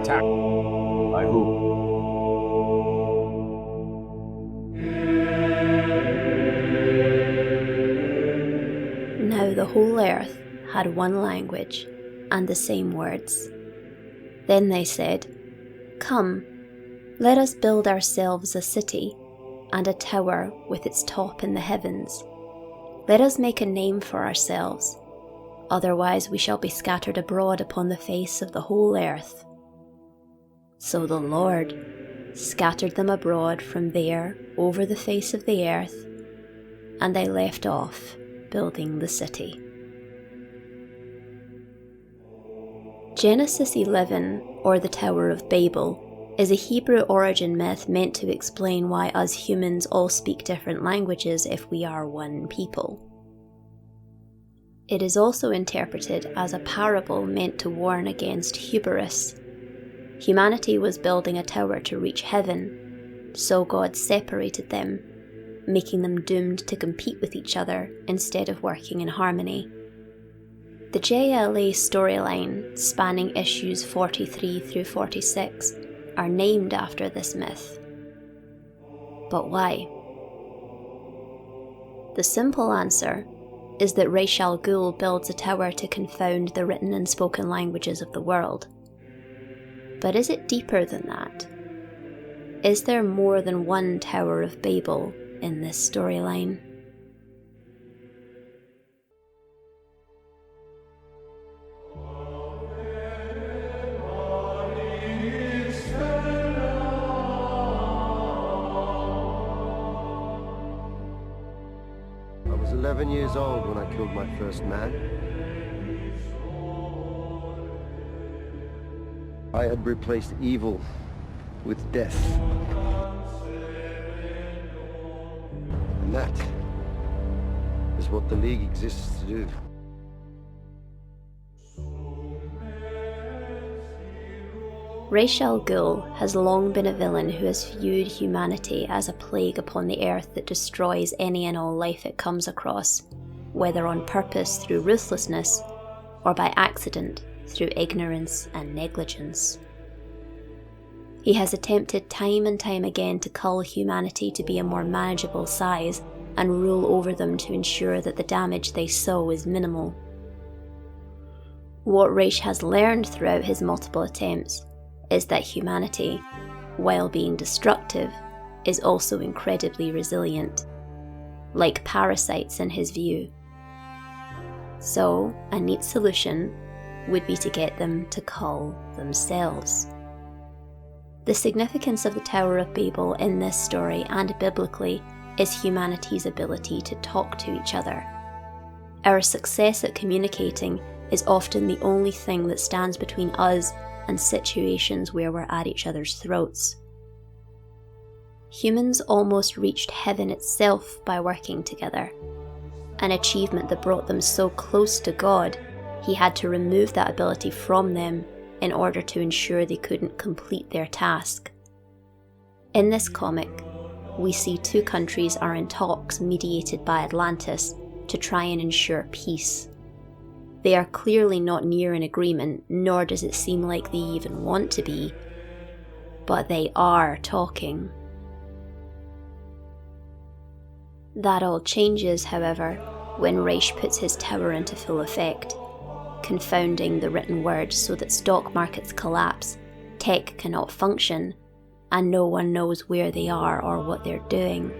attack. By who? Now the whole earth had one language and the same words. Then they said, "Come, let us build ourselves a city and a tower with its top in the heavens. Let us make a name for ourselves, otherwise we shall be scattered abroad upon the face of the whole earth." So the Lord scattered them abroad from there over the face of the earth, and they left off building the city. Genesis 11, or the Tower of Babel, is a Hebrew origin myth meant to explain why us humans all speak different languages if we are one people. It is also interpreted as a parable meant to warn against hubris. Humanity was building a tower to reach heaven, so God separated them, making them doomed to compete with each other instead of working in harmony. The JLA storyline, spanning issues 43 through 46, are named after this myth. But why? The simple answer is that Ra's al Ghul builds a tower to confound the written and spoken languages of the world. But is it deeper than that? Is there more than one Tower of Babel in this storyline? I was 11 years old when I killed my first man. I had replaced evil with death. And that is what the League exists to do. Ra's al Ghul has long been a villain who has viewed humanity as a plague upon the earth that destroys any and all life it comes across, whether on purpose through ruthlessness, or by accident through ignorance and negligence. He has attempted time and time again to cull humanity to be a more manageable size and rule over them to ensure that the damage they sow is minimal. What Ra's has learned throughout his multiple attempts is that humanity, while being destructive, is also incredibly resilient, like parasites in his view. So, a neat solution would be to get them to cull themselves. The significance of the Tower of Babel in this story and biblically is humanity's ability to talk to each other. Our success at communicating is often the only thing that stands between us and situations where we're at each other's throats. Humans almost reached heaven itself by working together, an achievement that brought them so close to God, he had to remove that ability from them in order to ensure they couldn't complete their task. In this comic, we see two countries are in talks mediated by Atlantis to try and ensure peace. They are clearly not near an agreement, nor does it seem like they even want to be, but they are talking. That all changes, however, when Ra's puts his tower into full effect, confounding the written word so that stock markets collapse, tech cannot function, and no one knows where they are or what they're doing.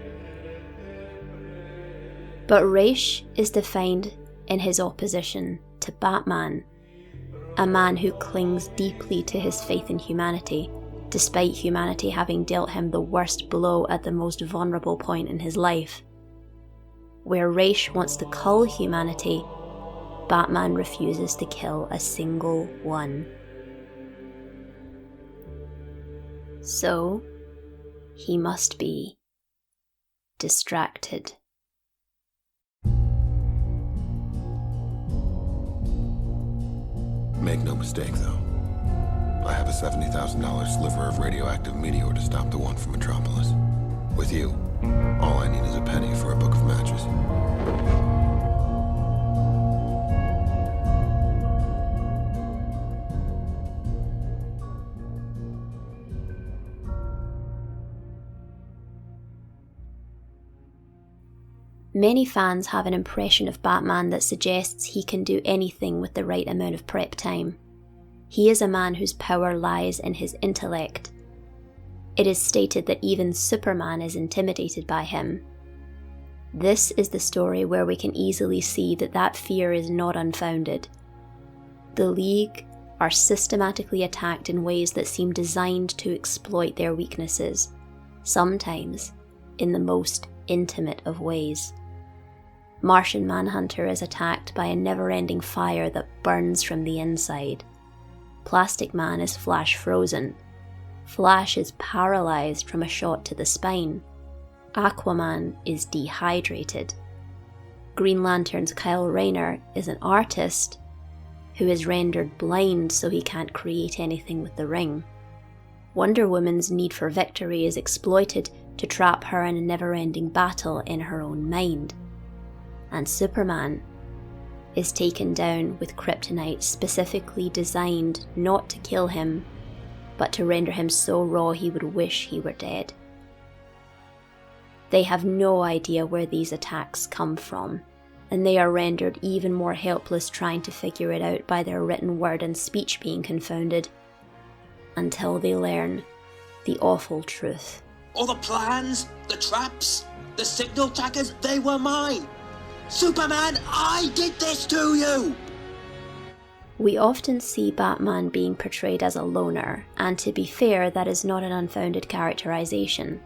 But Ra's is defined in his opposition to Batman, a man who clings deeply to his faith in humanity, despite humanity having dealt him the worst blow at the most vulnerable point in his life. Where Ra's wants to cull humanity, Batman refuses to kill a single one. So, he must be distracted. Make no mistake, though. I have a $70,000 sliver of radioactive meteor to stop the one from Metropolis. With you, all I need is a penny for a book of matches. Many fans have an impression of Batman that suggests he can do anything with the right amount of prep time. He is a man whose power lies in his intellect. It is stated that even Superman is intimidated by him. This is the story where we can easily see that that fear is not unfounded. The League are systematically attacked in ways that seem designed to exploit their weaknesses, sometimes in the most intimate of ways. Martian Manhunter is attacked by a never-ending fire that burns from the inside. Plastic Man is flash frozen. Flash is paralysed from a shot to the spine. Aquaman is dehydrated. Green Lantern's Kyle Rayner is an artist who is rendered blind so he can't create anything with the ring. Wonder Woman's need for victory is exploited to trap her in a never-ending battle in her own mind. And Superman is taken down with kryptonite specifically designed not to kill him, but to render him so raw he would wish he were dead. They have no idea where these attacks come from, and they are rendered even more helpless trying to figure it out by their written word and speech being confounded, until they learn the awful truth. All the plans, the traps, the signal trackers, they were mine! Superman, I did this to you! We often see Batman being portrayed as a loner, and to be fair, that is not an unfounded characterization.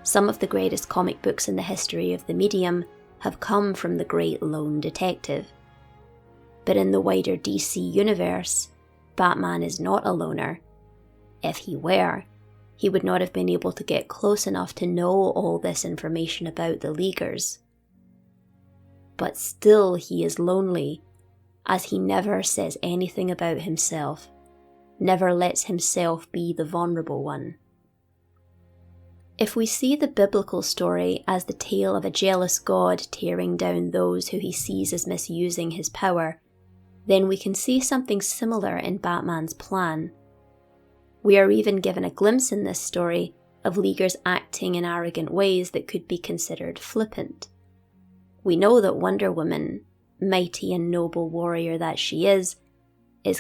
Some of the greatest comic books in the history of the medium have come from the great lone detective. But in the wider DC universe, Batman is not a loner. If he were, he would not have been able to get close enough to know all this information about the Leaguers. But still he is lonely, as he never says anything about himself, never lets himself be the vulnerable one. If we see the biblical story as the tale of a jealous God tearing down those who he sees as misusing his power, then we can see something similar in Batman's plan. We are even given a glimpse in this story of Leaguers acting in arrogant ways that could be considered flippant. We know that Wonder Woman, mighty and noble warrior that she is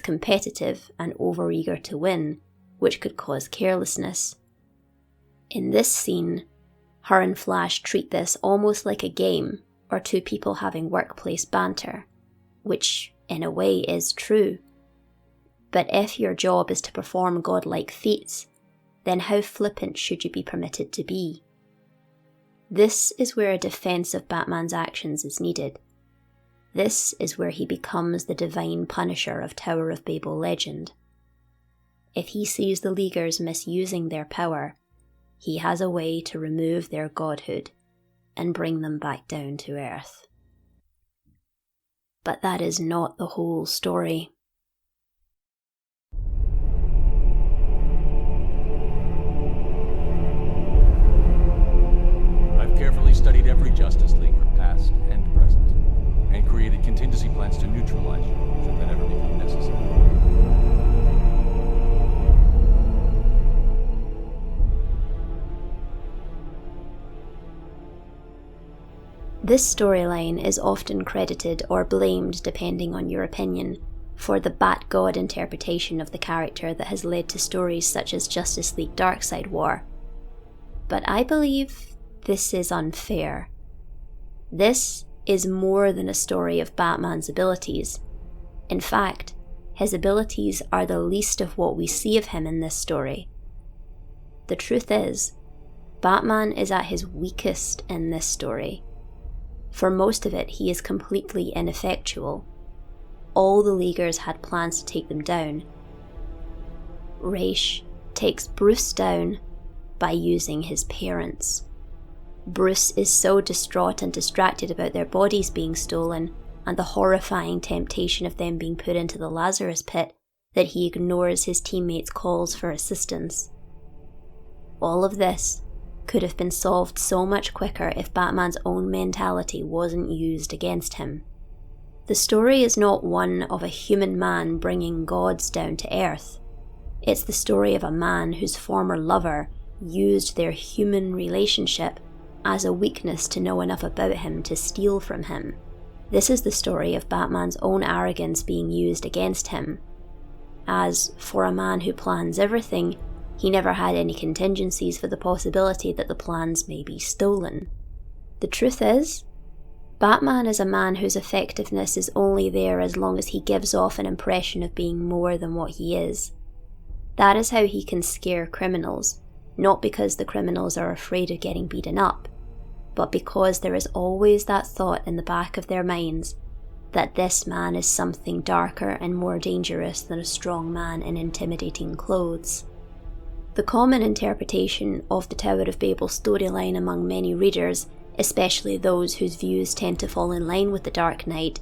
competitive and overeager to win, which could cause carelessness. In this scene, her and Flash treat this almost like a game or two people having workplace banter, which in a way is true. But if your job is to perform godlike feats, then how flippant should you be permitted to be? This is where a defense of Batman's actions is needed. This is where he becomes the divine punisher of Tower of Babel legend. If he sees the Leaguers misusing their power, he has a way to remove their godhood and bring them back down to earth. But that is not the whole story. I've carefully studied every Justice Leaguer, past and present, and created contingency plans to neutralize you should that ever become necessary. This storyline is often credited or blamed, depending on your opinion, for the Bat-God interpretation of the character that has led to stories such as Justice League Darkseid War. But I believe this is unfair. This is more than a story of Batman's abilities. In fact, his abilities are the least of what we see of him in this story. The truth is, Batman is at his weakest in this story. For most of it, he is completely ineffectual. All the Leaguers had plans to take them down. Ra's takes Bruce down by using his parents. Bruce is so distraught and distracted about their bodies being stolen and the horrifying temptation of them being put into the Lazarus pit that he ignores his teammates' calls for assistance. All of this could have been solved so much quicker if Batman's own mentality wasn't used against him. The story is not one of a human man bringing gods down to earth. It's the story of a man whose former lover used their human relationship as a weakness to know enough about him to steal from him. This is the story of Batman's own arrogance being used against him, as, for a man who plans everything, he never had any contingencies for the possibility that the plans may be stolen. The truth is, Batman is a man whose effectiveness is only there as long as he gives off an impression of being more than what he is. That is how he can scare criminals, not because the criminals are afraid of getting beaten up, but because there is always that thought in the back of their minds that this man is something darker and more dangerous than a strong man in intimidating clothes. The common interpretation of the Tower of Babel storyline among many readers, especially those whose views tend to fall in line with the Dark Knight,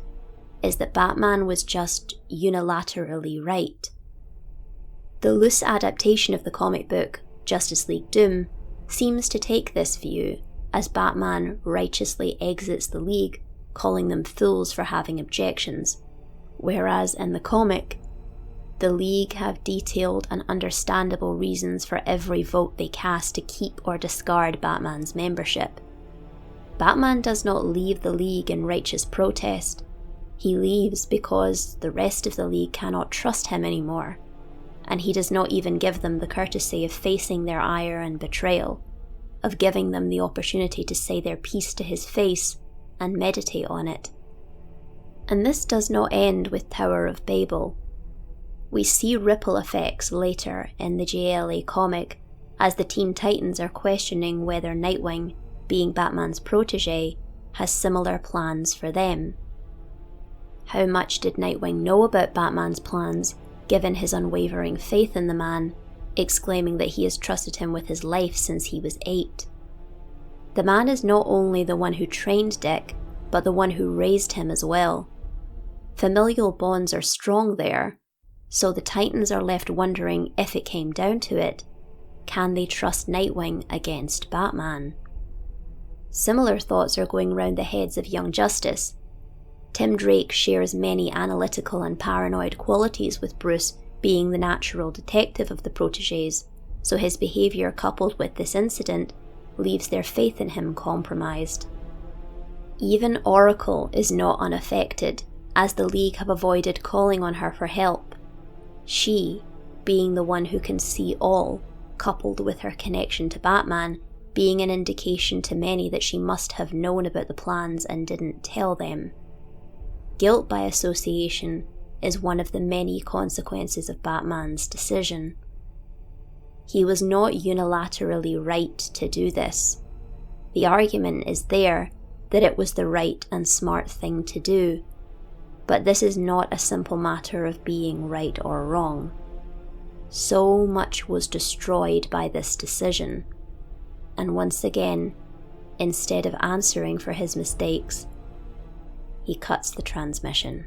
is that Batman was just unilaterally right. The loose adaptation of the comic book, Justice League Doom, seems to take this view, as Batman righteously exits the League, calling them fools for having objections, whereas in the comic, the League have detailed and understandable reasons for every vote they cast to keep or discard Batman's membership. Batman does not leave the League in righteous protest. He leaves because the rest of the League cannot trust him anymore, and he does not even give them the courtesy of facing their ire and betrayal, of giving them the opportunity to say their piece to his face and meditate on it. And this does not end with Tower of Babel. We see ripple effects later in the JLA comic as the Teen Titans are questioning whether Nightwing, being Batman's protege, has similar plans for them. How much did Nightwing know about Batman's plans, given his unwavering faith in the man, exclaiming that he has trusted him with his life since he was 8? The man is not only the one who trained Dick, but the one who raised him as well. Familial bonds are strong there, so the Titans are left wondering, if it came down to it, can they trust Nightwing against Batman? Similar thoughts are going round the heads of young Justice. Tim Drake shares many analytical and paranoid qualities with Bruce, being the natural detective of the proteges, so his behaviour coupled with this incident leaves their faith in him compromised. Even Oracle is not unaffected, as the League have avoided calling on her for help. She, being the one who can see all, coupled with her connection to Batman, being an indication to many that she must have known about the plans and didn't tell them. Guilt by association is one of the many consequences of Batman's decision. He was not unilaterally right to do this. The argument is there that it was the right and smart thing to do, but this is not a simple matter of being right or wrong. So much was destroyed by this decision, and once again, instead of answering for his mistakes, he cuts the transmission.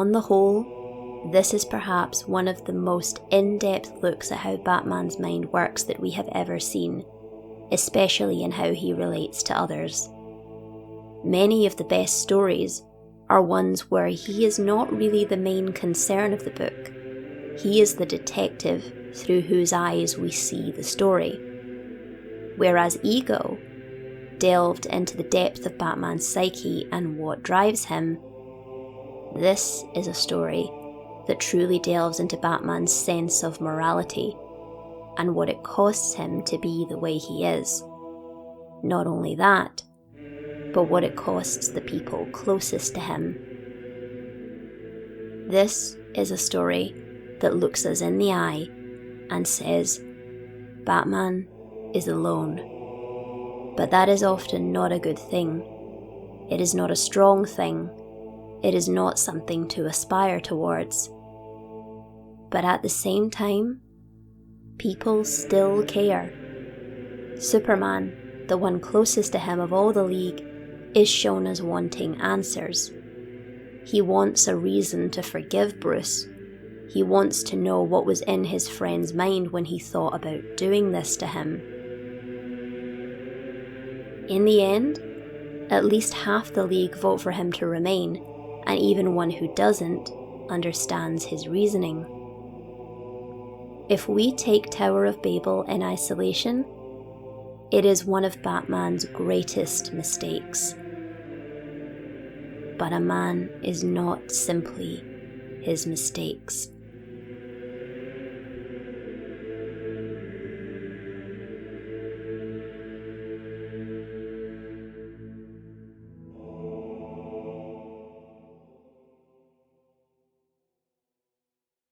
On the whole, this is perhaps one of the most in-depth looks at how Batman's mind works that we have ever seen, especially in how he relates to others. Many of the best stories are ones where he is not really the main concern of the book. He is the detective through whose eyes we see the story. Whereas Ego delved into the depth of Batman's psyche and what drives him, this is a story that truly delves into Batman's sense of morality and what it costs him to be the way he is. Not only that, but what it costs the people closest to him. This is a story that looks us in the eye and says, Batman is alone. But that is often not a good thing. It is not a strong thing. It is not something to aspire towards. But at the same time, people still care. Superman, the one closest to him of all the League, is shown as wanting answers. He wants a reason to forgive Bruce. He wants to know what was in his friend's mind when he thought about doing this to him. In the end, at least half the League vote for him to remain, and even one who doesn't understands his reasoning. If we take Tower of Babel in isolation, it is one of Batman's greatest mistakes. But a man is not simply his mistakes.